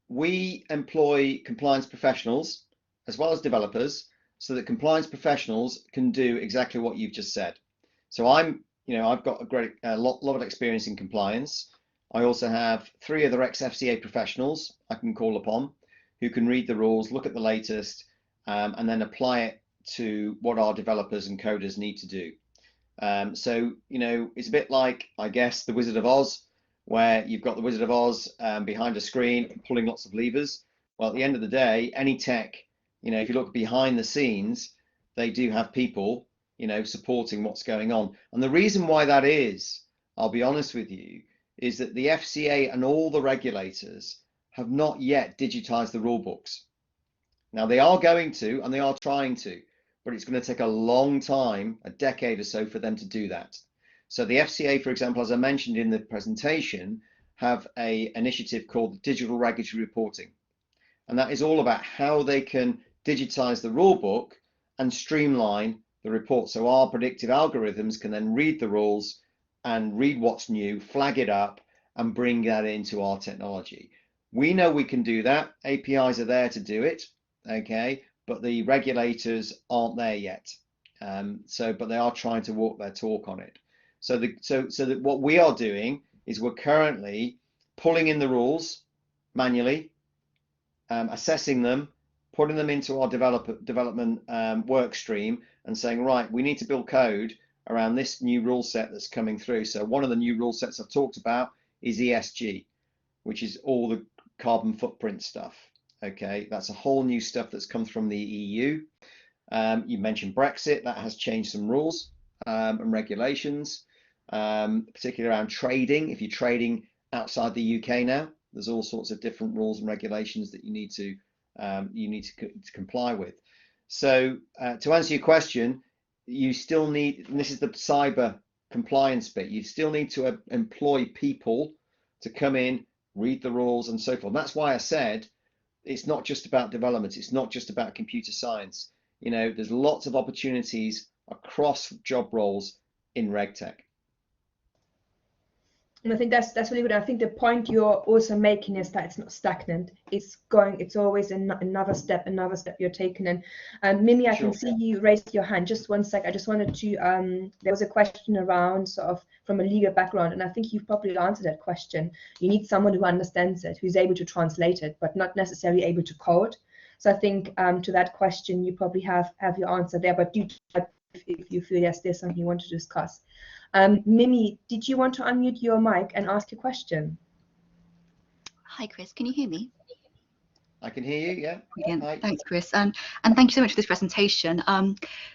we employ compliance professionals as well as developers, so that compliance professionals can do exactly what you've just said. So I've got a lot of experience in compliance. I also have 3 other ex-FCA professionals I can call upon, who can read the rules, look at the latest, and then apply it to what our developers and coders need to do. So, you know, it's a bit like, I guess, the Wizard of Oz, where you've got the Wizard of Oz behind a screen pulling lots of levers. Well, at the end of the day, any tech, you know, if you look behind the scenes, they do have people, you know, supporting what's going on. And the reason why that is, I'll be honest with you, is that the FCA and all the regulators have not yet digitized the rule books. Now, they are going to, and they are trying to, but it's going to take a long time, a decade or so, for them to do that. So the FCA, for example, as I mentioned in the presentation, have an initiative called Digital Regulatory Reporting. And that is all about how they can digitize the rule book and streamline the report. So our predictive algorithms can then read the rules and read what's new, flag it up, and bring that into our technology. We know we can do that. APIs are there to do it, okay? But the regulators aren't there yet. But they are trying to walk their talk on it. So that what we are doing is we're currently pulling in the rules manually, assessing them, putting them into our development work stream and saying, right, we need to build code around this new rule set that's coming through. So one of the new rule sets I've talked about is ESG, which is all the carbon footprint stuff. Okay, that's a whole new stuff that's come from the EU. You mentioned Brexit, that has changed some rules and regulations, particularly around trading. If you're trading outside the UK now, there's all sorts of different rules and regulations that you need to comply with. So to answer your question, you still need, and this is the cyber compliance bit, you still need to employ people to come in, read the rules and so forth. And that's why I said it's not just about development, it's not just about computer science. You know, there's lots of opportunities across job roles in RegTech. And I think that's really good. I think the point you're also making is that it's not stagnant. It's always another step you're taking. And Mimi, I can see you raised your hand. Just one sec. I just wanted to, there was a question around sort of from a legal background, and I think you've probably answered that question. You need someone who understands it, who's able to translate it, but not necessarily able to code. So I think to that question, you probably have your answer there, but do if you feel yes, there's something you want to discuss. Mimi, did you want to unmute your mic and ask a question? Hi, Chris. Can you hear me? I can hear you, yeah. Brilliant. Hi. Thanks, Chris. And thank you so much for this presentation.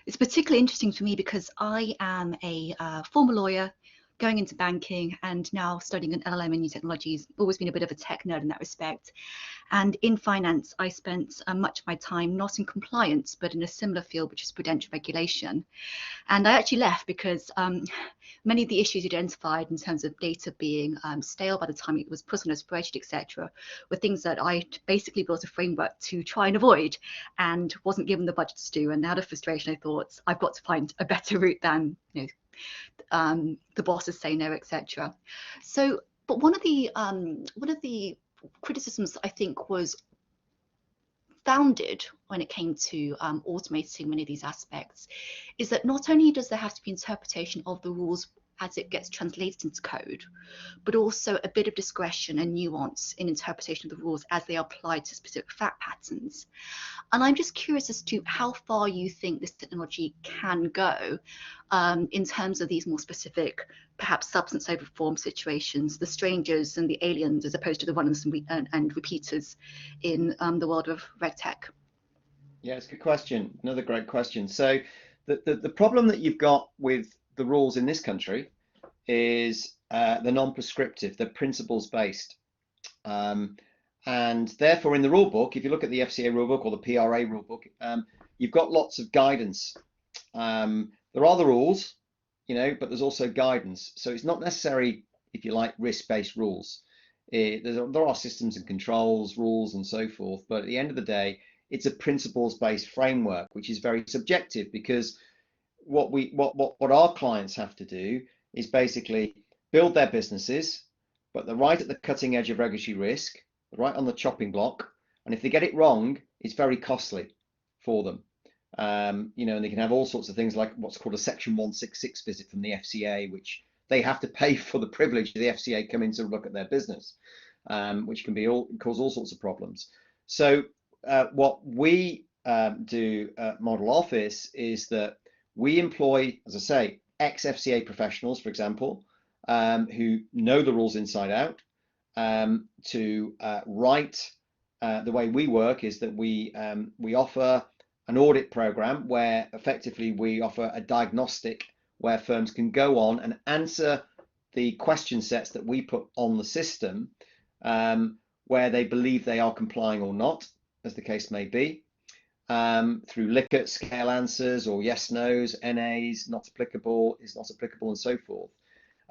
It's particularly interesting for me because I am a former lawyer going into banking and now studying an LLM in new technologies. Always been a bit of a tech nerd in that respect. And in finance, I spent much of my time not in compliance, but in a similar field, which is prudential regulation. And I actually left because many of the issues identified in terms of data being stale by the time it was put on a spreadsheet, etc., were things that I basically built a framework to try and avoid and wasn't given the budget to do. And out of frustration, I thought I've got to find a better route than, you know, the bosses say no, etc. So, but one of the criticisms I think was founded when it came to automating many of these aspects is that not only does there have to be interpretation of the rules as it gets translated into code, but also a bit of discretion and nuance in interpretation of the rules as they are applied to specific fact patterns. And I'm just curious as to how far you think this technology can go in terms of these more specific, perhaps substance over form situations, the strangers and the aliens, as opposed to the runners and repeaters in the world of RegTech. Yeah, it's a good question. Another great question. So the problem that you've got with the rules in this country is the non-prescriptive, the principles-based. And therefore in the rule book, if you look at the FCA rule book or the PRA rule book, you've got lots of guidance. There are the rules, you know, but there's also guidance. So it's not necessarily, if you like, risk-based rules. There are systems and controls, rules and so forth, but at the end of the day, it's a principles-based framework, which is very subjective, because what our clients have to do is basically build their businesses, but they're right at the cutting edge of regulatory risk, right on the chopping block, and if they get it wrong, it's very costly for them. You know, and they can have all sorts of things like what's called a Section 166 visit from the FCA, which they have to pay for the privilege of the FCA coming to look at their business, which can cause all sorts of problems. So what we do at Model Office is that we employ, as I say, ex-FCA professionals, for example, who know the rules inside out, to write. The way we work is that we offer an audit program where effectively we offer a diagnostic where firms can go on and answer the question sets that we put on the system, where they believe they are complying or not, as the case may be, through Likert scale answers or yes, no's, NA's, not applicable, is not applicable, and so forth.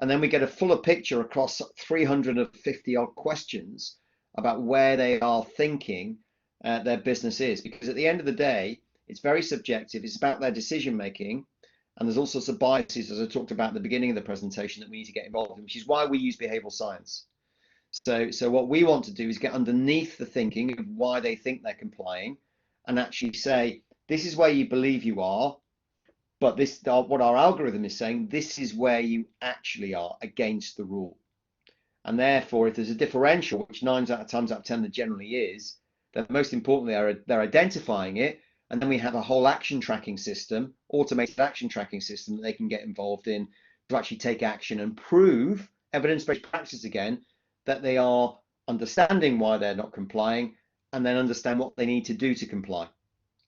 And then we get a fuller picture across 350 odd questions about where they are thinking their business is, because at the end of the day, it's very subjective. It's about their decision making, and there's all sorts of biases, as I talked about at the beginning of the presentation, that we need to get involved in, which is why we use behavioral science. So what we want to do is get underneath the thinking of why they think they're complying, and actually say, this is where you believe you are, but this, what our algorithm is saying, this is where you actually are against the rule. And therefore, if there's a differential, which 9 times out of 10 there generally is, then most importantly, they're identifying it, and then we have a whole action tracking system, automated action tracking system that they can get involved in to actually take action and prove evidence-based practice again that they are understanding why they're not complying, and then understand what they need to do to comply,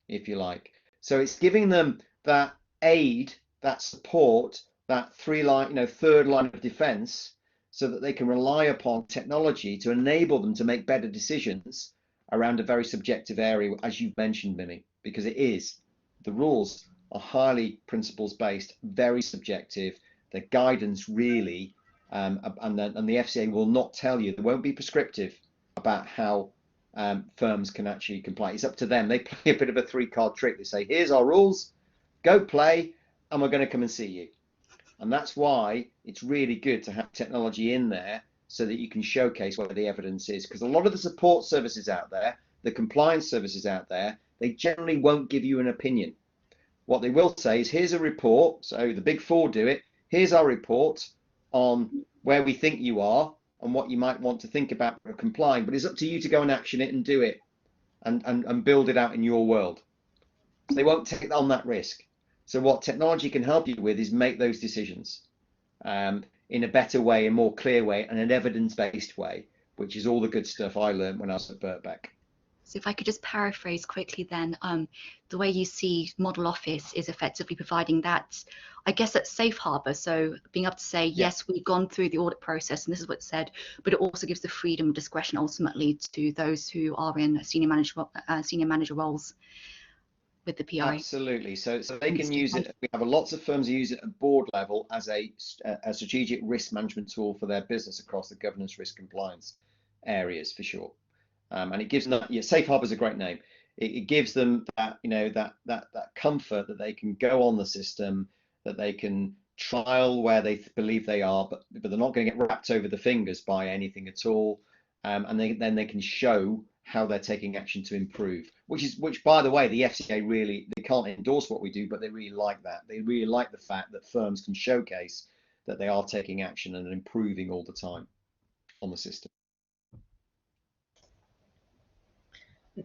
if you like. So it's giving them that aid, that support, that third line of defense, so that they can rely upon technology to enable them to make better decisions around a very subjective area, as you've mentioned, Mimi, because it is. The rules are highly principles based, very subjective. The guidance really, and the FCA will not tell you, they won't be prescriptive about how firms can actually comply. It's up to them. They play a bit of a three-card trick. They say, here's our rules, go play, and we're going to come and see you. And that's why it's really good to have technology in there so that you can showcase where the evidence is. Because a lot of the support services out there, the compliance services out there, they generally won't give you an opinion. What they will say is, here's a report. So the big four do it. Here's our report on where we think you are and what you might want to think about complying. But it's up to you to go and action it and do it and build it out in your world. So they won't take on that risk. So what technology can help you with is make those decisions in a better way, a more clear way, and an evidence-based way, which is all the good stuff I learned when I was at Birkbeck. So if I could just paraphrase quickly then, the way you see model office is effectively providing that, I guess, that safe harbor. So being able to say, yes, we've gone through the audit process and this is what's said, but it also gives the freedom and discretion ultimately to those who are in senior manager roles with the PI. Absolutely. So they can use it. We have lots of firms who use it at board level as a strategic risk management tool for their business across the governance, risk, compliance areas, for sure. And it gives them, safe harbor is a great name. It gives them that, that comfort that they can go on the system, that they can trial where they believe they are, but they're not going to get wrapped over the fingers by anything at all. And then they can show how they're taking action to improve, which by the way, the FCA really, they can't endorse what we do, but they really like that. They really like the fact that firms can showcase that they are taking action and improving all the time on the system.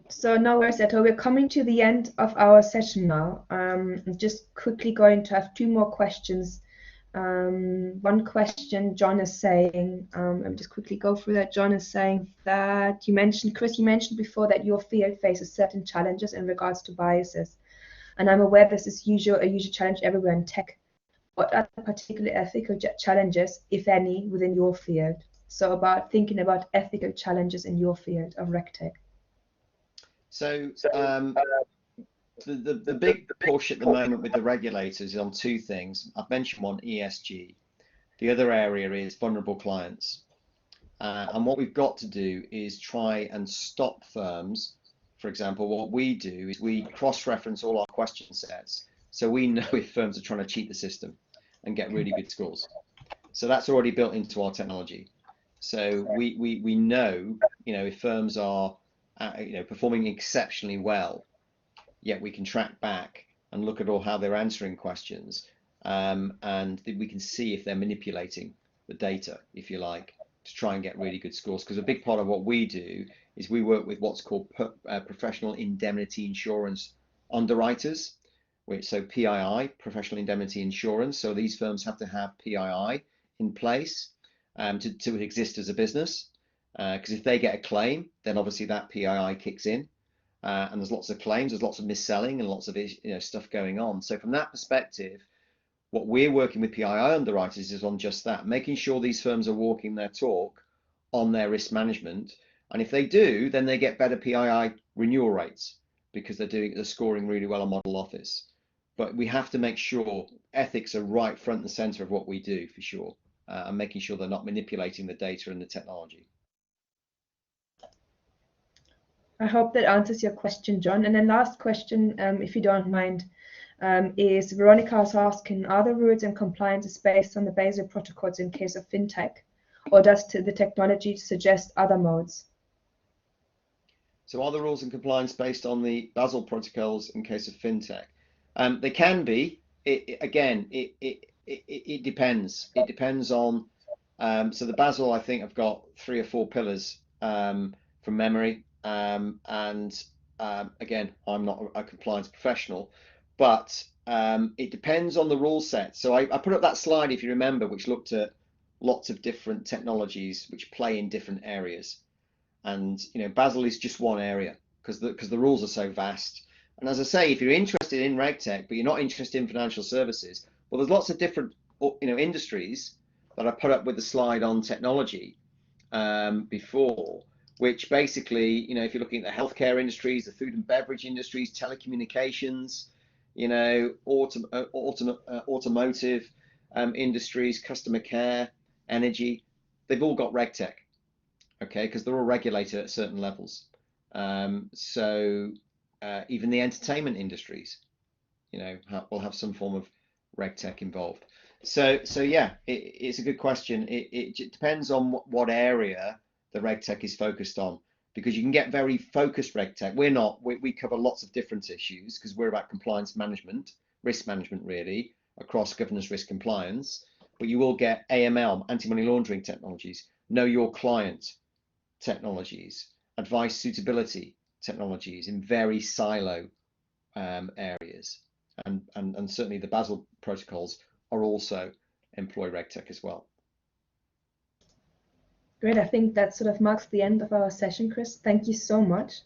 So no worries at all. We're coming to the end of our session now. I'm just quickly going to have two more questions. One question John is saying, let me just quickly go through that. John is saying that Chris, you mentioned before that your field faces certain challenges in regards to biases. And I'm aware this is a usual challenge everywhere in tech. What are the particular ethical challenges, if any, within your field? So about thinking about ethical challenges in your field of RegTech. So the big push at the moment with the regulators is on two things. I've mentioned one, ESG. The other area is vulnerable clients. And what we've got to do is try and stop firms. For example, what we do is we cross-reference all our question sets, so we know if firms are trying to cheat the system and get really good scores. So that's already built into our technology. So we know, if firms are performing exceptionally well, yet we can track back and look at how they're answering questions, and we can see if they're manipulating the data, if you like, to try and get really good scores. Because a big part of what we do is we work with what's called professional indemnity insurance underwriters, so PII, professional indemnity insurance. So these firms have to have PII in place to exist as a business. Because if they get a claim, then obviously that PII kicks in, and there's lots of claims, there's lots of mis-selling and lots of stuff going on. So from that perspective, what we're working with PII underwriters is on just that, making sure these firms are walking their talk on their risk management. And if they do, then they get better PII renewal rates because they're scoring really well on model office. But we have to make sure ethics are right front and center of what we do, for sure, and making sure they're not manipulating the data and the technology. I hope that answers your question, John. And then last question, if you don't mind, is Veronica is asking, are the rules and compliances based on the Basel protocols in case of fintech, or does the technology suggest other modes? So are the rules and compliance based on the Basel protocols in case of fintech? They can be. It depends. It depends on. So the Basel, I think, I've got 3 or 4 pillars from memory. Again, I'm not a compliance professional, but it depends on the rule set. So I put up that slide, if you remember, which looked at lots of different technologies which play in different areas. And Basel is just one area because the rules are so vast. And as I say, if you're interested in RegTech, but you're not interested in financial services, well, there's lots of different industries that I put up with the slide on technology before, which basically, if you're looking at the healthcare industries, the food and beverage industries, telecommunications, automotive industries, customer care, energy, they've all got RegTech, okay, because they're all regulated at certain levels. Even the entertainment industries, will have some form of RegTech involved. So yeah, it's a good question. It depends on what area the RegTech is focused on, because you can get very focused RegTech. We cover lots of different issues because we're about compliance management, risk management really, across governance, risk, compliance. But you will get AML, anti-money laundering technologies, know your client technologies, advice suitability technologies in very silo areas. And certainly the Basel protocols are also employ RegTech as well. Great. I think that sort of marks the end of our session, Chris. Thank you so much.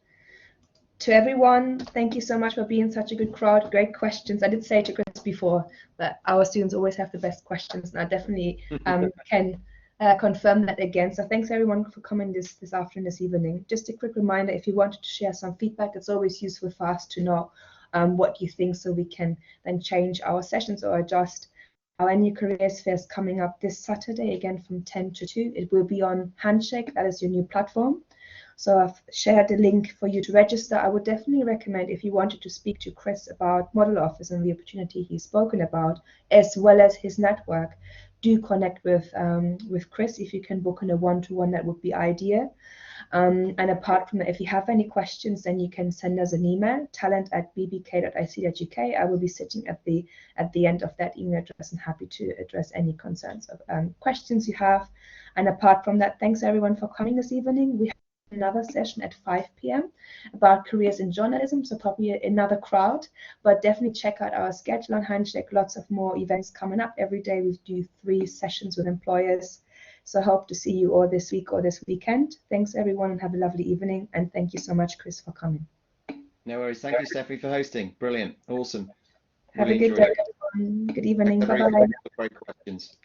To everyone, thank you so much for being such a good crowd. Great questions. I did say to Chris before that our students always have the best questions, and I definitely can confirm that again. So thanks everyone for coming this afternoon, this evening. Just a quick reminder, if you wanted to share some feedback, it's always useful for us to know what you think, so we can then change our sessions or adjust. Our new careers fair is coming up this Saturday, again from 10 to 2. It will be on Handshake, that is your new platform. So I've shared the link for you to register. I would definitely recommend, if you wanted to speak to Chris about Model Office and the opportunity he's spoken about, as well as his network, do connect with Chris. If you can book in a one-to-one, that would be ideal. And apart from that, if you have any questions, then you can send us an email, talent@bbk.ic.uk. I will be sitting at the end of that email address and happy to address any concerns or questions you have. And apart from that, thanks everyone for coming this evening. We have another session at 5 p.m. about careers in journalism, so probably another crowd, but definitely check out our schedule on Handshake. Lots of more events coming up every day. We do 3 sessions with employers. So I hope to see you all this week or this weekend. Thanks everyone, and have a lovely evening. And thank you so much, Chris, for coming. No worries. Thank you, Steffi, for hosting. Brilliant. Awesome. Have Really a good day, everyone. Good evening. Bye-bye. Great questions.